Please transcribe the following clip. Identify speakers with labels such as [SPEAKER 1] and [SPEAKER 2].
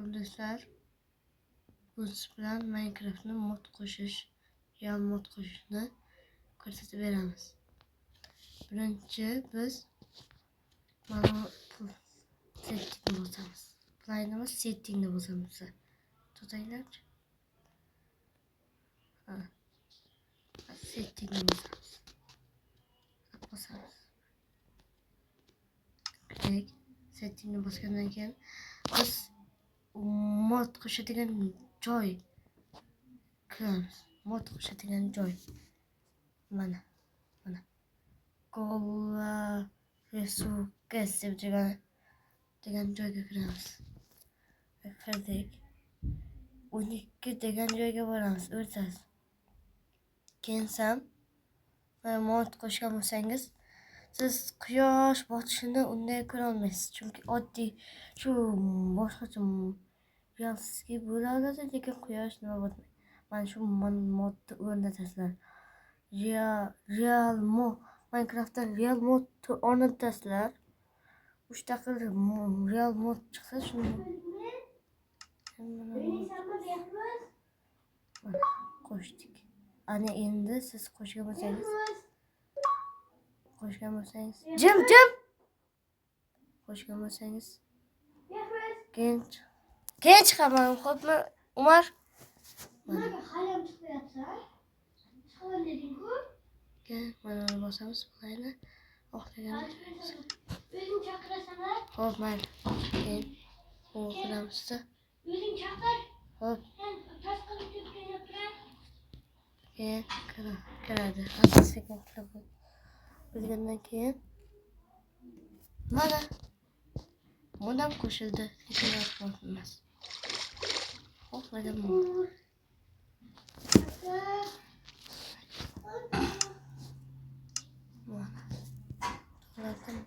[SPEAKER 1] Yulduzlar Buz bilan Minecraftni mod qo'shish, real mod qo'shishni ko'rsatib beramiz. Birinchi biz mana settingni bosamiz. Play'imiz settingni bosamiz. Tutaylarchi. Settingni bosamiz. Click. Settingni bosgandan keyin biz mod qo'shadigan joy kiramiz. Mod qo'shadigan joy mana Gola Resources degan joyga kiramiz. Kirdik. 12 degan joyga boramiz. O'rtasi. Keyin mod qo'shgan bo'lsangiz, siz quyosh botishini unday ko'ra olmaysiz. Chunki oddiy shu boshqacha realskiy bo'la oladi, lekin quyosh nima bo'lmaydi. Mana shu modni o'rnatasizlar. Minecraftda real mod o'rnatasizlar. 3 daqiqada real mod chiqsa shuni qo'shdik. Ana endi siz qo'shgan bo'lsangiz jim qo'shgan bo'lsangiz keyin chiqaman. Xo'pmi, Umar? Mana mana bosamiz playni. Xo'p, mayli. Keyin bu qilamizda. Xo'p. Keyin kiradi. Asta-sekin qilib bilgandan keyin mana bundan qo'shildi. Hech emas. Xo'p, mana bu. Mana.